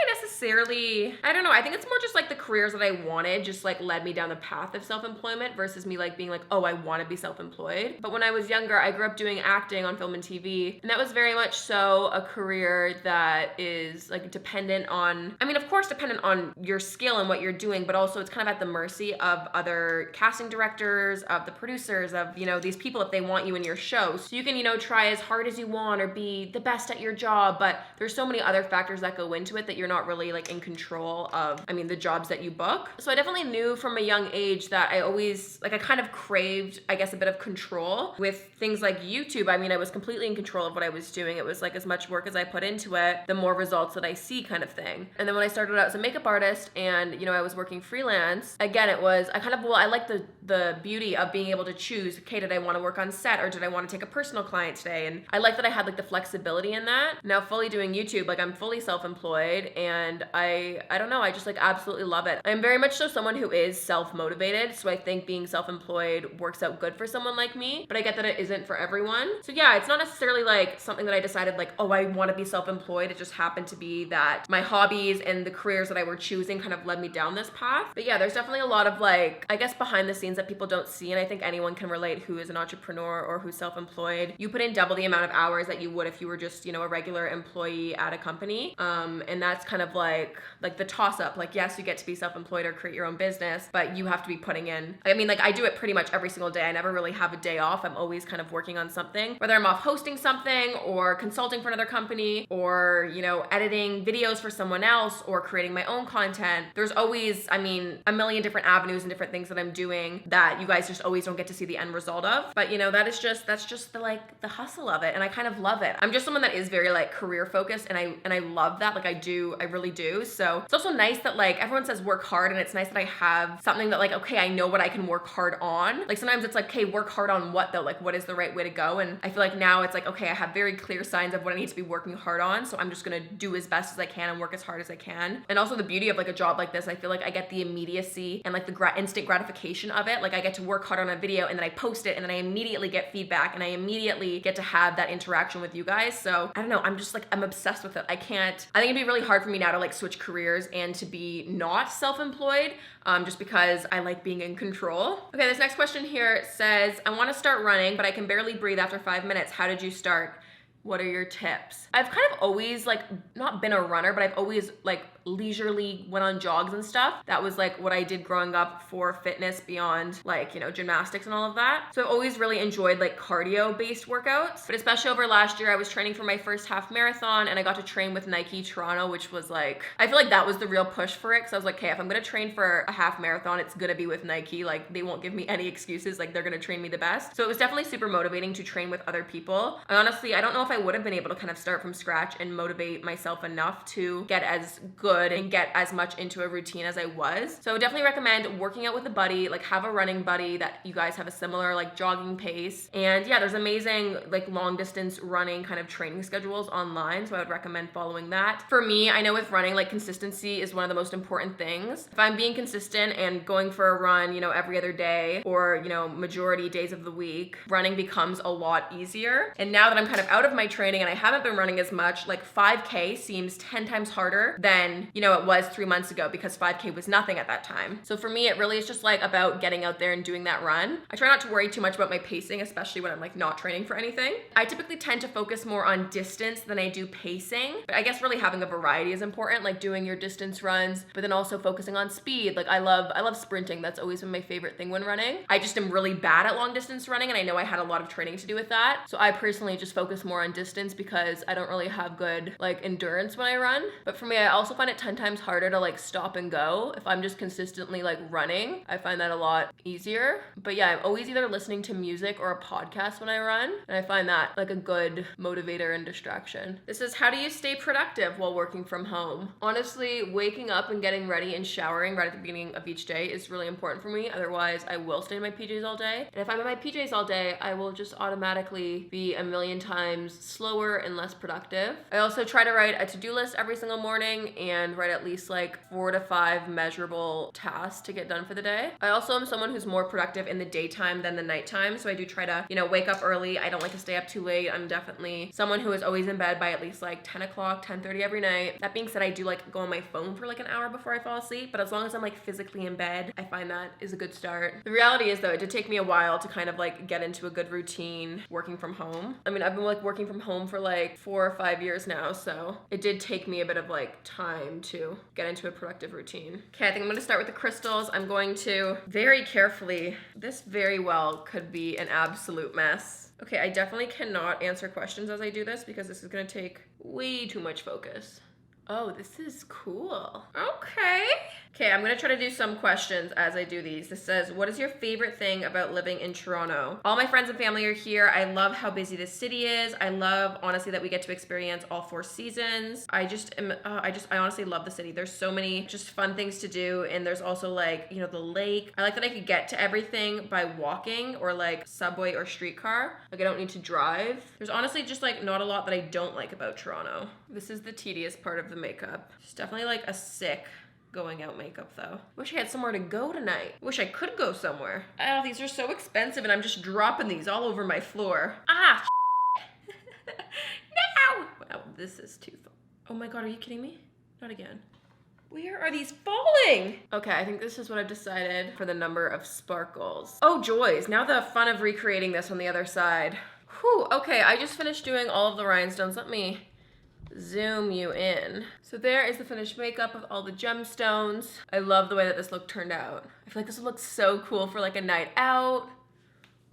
Speaker 1: I don't know. I think it's more just like the careers that I wanted just like led me down the path of self-employment versus me like being like, oh, I want to be self-employed. But when I was younger, I grew up doing acting on film and TV. And that was very much so a career that is like dependent on, I mean, of course, dependent on your skill and what you're doing, but also it's kind of at the mercy of other casting directors, of the producers, of, you know, these people if they want you in your show. So you can, you know, try as hard as you want or be the best at your job, but there's so many other factors that go into it that you're not really like in control of, I mean, the jobs that you book. So I definitely knew from a young age that I always, like I kind of craved, I guess, a bit of control with things like YouTube. I mean, I was completely in control of what I was doing. It was like as much work as I put into it, the more results that I see kind of thing. And then when I started out as a makeup artist and, you know, I was working freelance, again, it was, I like the beauty of being able to choose, okay, did I want to work on set or did I want to take a personal client today? And I like that I had like the flexibility in that. Now fully doing YouTube, like I'm fully self-employed and I don't know, I just like absolutely love it. I'm very much so someone who is self-motivated. So I think being self-employed works out good for someone like me, but I get that it isn't for everyone. So yeah, it's not necessarily like something that I decided like, oh, I want to be self-employed. It just happened to be that my hobbies and the careers that I were choosing kind of led me down this path. But yeah, there's definitely a lot of like, I guess behind the scenes that people don't see. And I think anyone can relate who is an entrepreneur or who's self-employed. You put in double the amount of hours that you would if you were just, you know, a regular employee at a company. And that's kind of like the toss up. Like, yes, you get to be self-employed or create your own business, but you have to be putting in, I mean, like I do it pretty much every single day. I never really have a day off. I'm always kind of working on something, whether I'm off hosting something or consulting for another company or, you know, editing videos for someone else or creating my own content. There's always, I mean, a million different avenues and different things that I'm doing that you guys just always don't get to see the end result of. But you know, that's just the like the hustle of it. And I kind of love it. I'm just someone that is very like career focused and I love that. Like I really do. So it's also nice that like everyone says work hard and it's nice that I have something that like, okay, I know what I can work hard on. Like sometimes it's like, okay, work hard on what though? Like what is the right way to go? And I feel like now it's like, okay, I have very clear signs of what I need to be working hard on. So I'm just gonna do as best as I can and work as hard as I can. And also the beauty of like a job like this, I feel like I get the immediacy and like the instant gratification of it. Like I get to work hard on a video and then I post it and then I immediately get feedback and I immediately get to have that interaction with you guys. So I don't know, I'm just like, I'm obsessed with it. I think it'd be really hard for me now to like switch careers and to be not self-employed just because I like being in control. Okay, this next question here says, I want to start running, but I can barely breathe after 5 minutes. How did you start? What are your tips? I've kind of always like not been a runner, but I've always like leisurely went on jogs and stuff. That was like what I did growing up for fitness beyond like, you know, gymnastics and all of that. So I've always really enjoyed like cardio based workouts, but especially over last year, I was training for my first half marathon and I got to train with Nike Toronto, which was like, I feel like that was the real push for it. Cause I was like, okay, if I'm gonna train for a half marathon, it's gonna be with Nike. Like they won't give me any excuses. Like they're gonna train me the best. So it was definitely super motivating to train with other people. I honestly don't know if I would have been able to kind of start from scratch and motivate myself enough to get as good and get as much into a routine as I was. So I would definitely recommend working out with a buddy, like have a running buddy that you guys have a similar like jogging pace. And yeah, there's amazing like long distance running kind of training schedules online. So I would recommend following that. For me, I know with running, like consistency is one of the most important things. If I'm being consistent and going for a run, you know, every other day or, you know, majority days of the week, running becomes a lot easier. And now that I'm kind of out of my training and I haven't been running as much, like 5K seems 10 times harder than than, you know, it was 3 months ago because 5K was nothing at that time. So for me, it really is just like about getting out there and doing that run. I try not to worry too much about my pacing, especially when I'm like not training for anything. I typically tend to focus more on distance than I do pacing, but I guess really having a variety is important, like doing your distance runs, but then also focusing on speed. Like I love sprinting. That's always been my favorite thing when running. I just am really bad at long distance running, and I know I had a lot of training to do with that. So I personally just focus more on distance because I don't really have good like endurance when I run. But for me, I also find it 10 times harder to like stop and go. If I'm just consistently like running, I find that a lot easier. But yeah, I'm always either listening to music or a podcast when I run, and I find that like a good motivator and distraction. This is, how do you stay productive while working from home? Honestly, waking up and getting ready and showering right at the beginning of each day is really important for me. Otherwise, I will stay in my PJs all day. And if I'm in my PJs all day, I will just automatically be a million times slower and less productive. I also try to write a to-do list every single morning and write at least like 4 to 5 measurable tasks to get done for the day. I also am someone who's more productive in the daytime than the nighttime. So I do try to, you know, wake up early. I don't like to stay up too late. I'm definitely someone who is always in bed by at least like 10 o'clock, 10:30 every night. That being said, I do like go on my phone for like an hour before I fall asleep, but as long as I'm like physically in bed, I find that is a good start. The reality is though, it did take me a while to kind of like get into a good routine working from home. I mean, I've been like working from home for like 4 or 5 years now, so it did take me a bit of like time to get into a productive routine. Okay, I think I'm gonna start with the crystals. I'm going to very carefully, this very well could be an absolute mess. Okay, I definitely cannot answer questions as I do this because this is gonna take way too much focus. Oh, this is cool. Okay. Okay, I'm gonna try to do some questions as I do these. This says, what is your favorite thing about living in Toronto? All my friends and family are here. I love how busy the city is. I love, honestly, that we get to experience all 4 seasons. I honestly love the city. There's so many just fun things to do. And there's also like, you know, the lake. I like that I could get to everything by walking or like subway or streetcar. Like I don't need to drive. There's honestly just like not a lot that I don't like about Toronto. This is the tedious part of the makeup. It's definitely like a sick going out makeup though. Wish I had somewhere to go tonight. Wish I could go somewhere. Oh, these are so expensive and I'm just dropping these all over my floor. Ah, no! Wow, this is too fun. Oh my God, are you kidding me? Not again. Where are these falling? Okay, I think this is what I've decided for the number of sparkles. Oh, joys. Now the fun of recreating this on the other side. Whew, okay, I just finished doing all of the rhinestones. Let me zoom you in. So there is the finished makeup of all the gemstones. I love the way that this look turned out. I feel like this would look so cool for like a night out.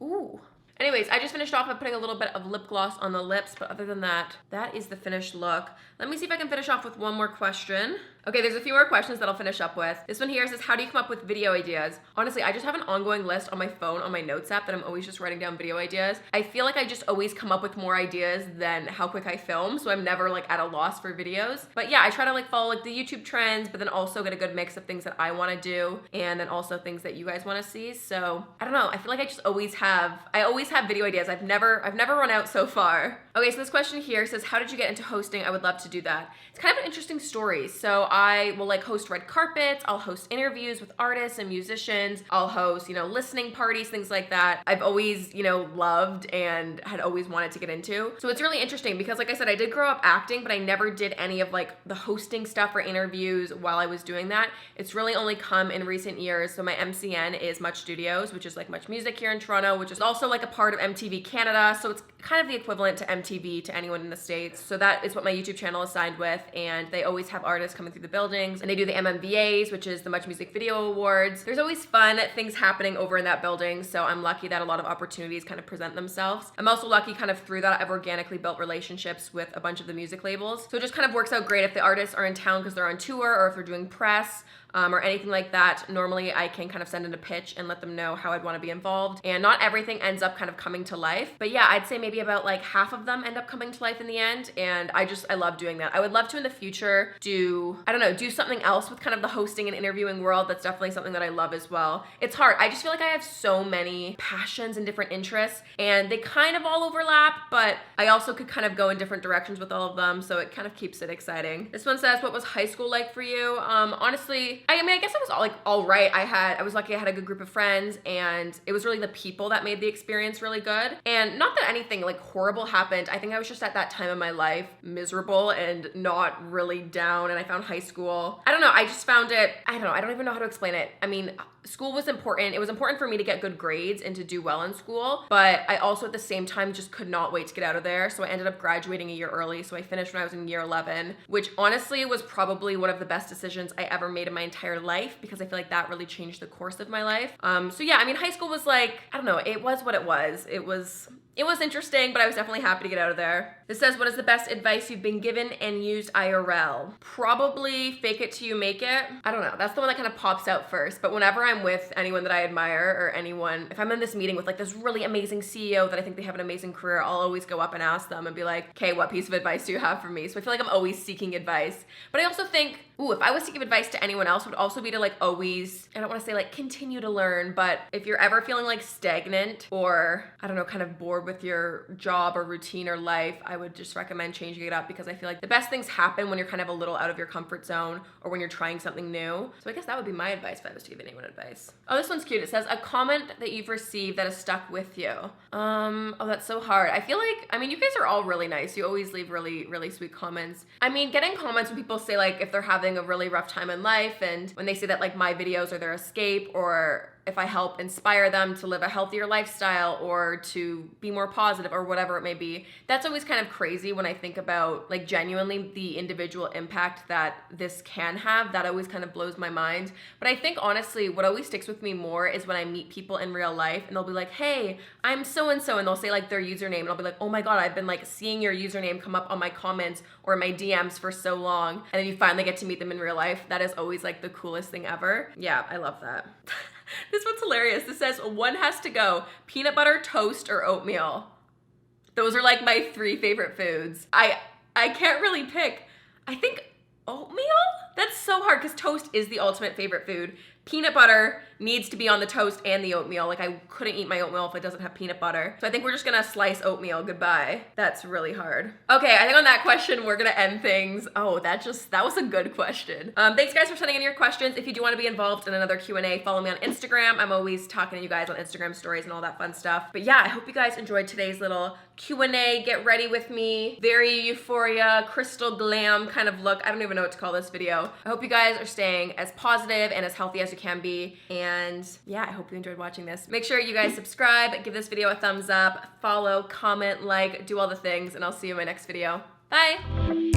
Speaker 1: Ooh. Anyways, I just finished off by putting a little bit of lip gloss on the lips, but other than that, that is the finished look. Let me see if I can finish off with one more question. Okay, there's a few more questions that I'll finish up with. This one here says, how do you come up with video ideas? Honestly, I just have an ongoing list on my phone, on my notes app, that I'm always just writing down video ideas. I feel like I just always come up with more ideas than how quick I film, so I'm never like at a loss for videos. But yeah, I try to like follow like the YouTube trends, but then also get a good mix of things that I wanna do, and then also things that you guys wanna see. So I don't know, I feel like I just always have video ideas. I've never run out so far. Okay, so this question here says, how did you get into hosting? I would love to do that. It's kind of an interesting story. So I will like host red carpets, I'll host interviews with artists and musicians, I'll host, you know, listening parties, things like that. I've always, you know, loved and had always wanted to get into. So it's really interesting because like I said, I did grow up acting, but I never did any of like the hosting stuff or interviews while I was doing that. It's really only come in recent years. So my MCN is Much Studios, which is like Much Music here in Toronto, which is also like a part of MTV Canada. So it's kind of the equivalent to MTV to anyone in the States. So that is what my YouTube channel is signed with, and they always have artists coming through the buildings, and they do the MMVAs, which is the Much Music Video Awards. There's always fun things happening over in that building, so I'm lucky that a lot of opportunities kind of present themselves. I'm also lucky kind of through that I've organically built relationships with a bunch of the music labels. So it just kind of works out great if the artists are in town because they're on tour or if they're doing press. Or anything like that. Normally I can kind of send in a pitch and let them know how I'd want to be involved, and not everything ends up kind of coming to life, but yeah, I'd say maybe about like half of them end up coming to life in the end, and I love doing that. I would love to in the future do something else with kind of the hosting and interviewing world. That's definitely something that I love as well. It's hard. I just feel like I have so many passions and different interests, and they kind of all overlap, but I also could kind of go in different directions with all of them, so it kind of keeps it exciting. This one says, what was high school like for you? Honestly, honestly, I mean, I guess it was all right. I was lucky I had a good group of friends, and it was really the people that made the experience really good. And not that anything like horrible happened. I think I was just at that time of my life miserable and not really down, and I found high school, I don't know, I just found it, I don't know, I don't even know how to explain it. I mean, school was important. It was important for me to get good grades and to do well in school, but I also at the same time just could not wait to get out of there. So I ended up graduating a year early. So I finished when I was in year 11, which honestly was probably one of the best decisions I ever made in my entire life, because I feel like that really changed the course of my life. So yeah, I mean, high school was like, I don't know, it was what it was. It was interesting, but I was definitely happy to get out of there. This says, what is the best advice you've been given and used IRL? Probably fake it till you make it. I don't know. That's the one that kind of pops out first. But whenever I'm with anyone that I admire, or anyone, if I'm in this meeting with like this really amazing CEO that I think they have an amazing career, I'll always go up and ask them and be like, okay, what piece of advice do you have for me? So I feel like I'm always seeking advice. But I also think, if I was to give advice to anyone else, would also be to like always, I don't want to say like continue to learn, but if you're ever feeling like stagnant or, I don't know, kind of bored with your job or routine or life, I would just recommend changing it up, because I feel like the best things happen when you're kind of a little out of your comfort zone or when you're trying something new. So I guess that would be my advice if I was to give anyone advice. Oh, this one's cute. It says, a comment that you've received that has stuck with you. Oh, that's so hard. I feel like, I mean, you guys are all really nice. You always leave really, really sweet comments. I mean, getting comments when people say like, if they're having a really rough time in life, and when they say that like my videos are their escape, or if I help inspire them to live a healthier lifestyle or to be more positive or whatever it may be, that's always kind of crazy when I think about like genuinely the individual impact that this can have. That always kind of blows my mind. But I think honestly, what always sticks with me more is when I meet people in real life and they'll be like, hey, I'm so-and-so, and they'll say like their username, and I'll be like, oh my God, I've been like seeing your username come up on my comments or my DMs for so long. And then you finally get to meet them in real life. That is always like the coolest thing ever. Yeah, I love that. This one's hilarious. This says, one has to go, peanut butter, toast, or oatmeal. Those are like my 3 favorite foods. I can't really pick. I think oatmeal? That's so hard, because toast is the ultimate favorite food. Peanut butter needs to be on the toast and the oatmeal. Like, I couldn't eat my oatmeal if it doesn't have peanut butter. So I think we're just gonna slice oatmeal. Goodbye. That's really hard. Okay, I think on that question, we're gonna end things. Oh, that was a good question. Thanks guys for sending in your questions. If you do wanna be involved in another Q&A, follow me on Instagram. I'm always talking to you guys on Instagram stories and all that fun stuff. But yeah, I hope you guys enjoyed today's little Q&A. Get ready with me. Very euphoria, crystal glam kind of look. I don't even know what to call this video. I hope you guys are staying as positive and as healthy as you can be. And yeah, I hope you enjoyed watching this. Make sure you guys subscribe, give this video a thumbs up, follow, comment, like, do all the things, and I'll see you in my next video. Bye.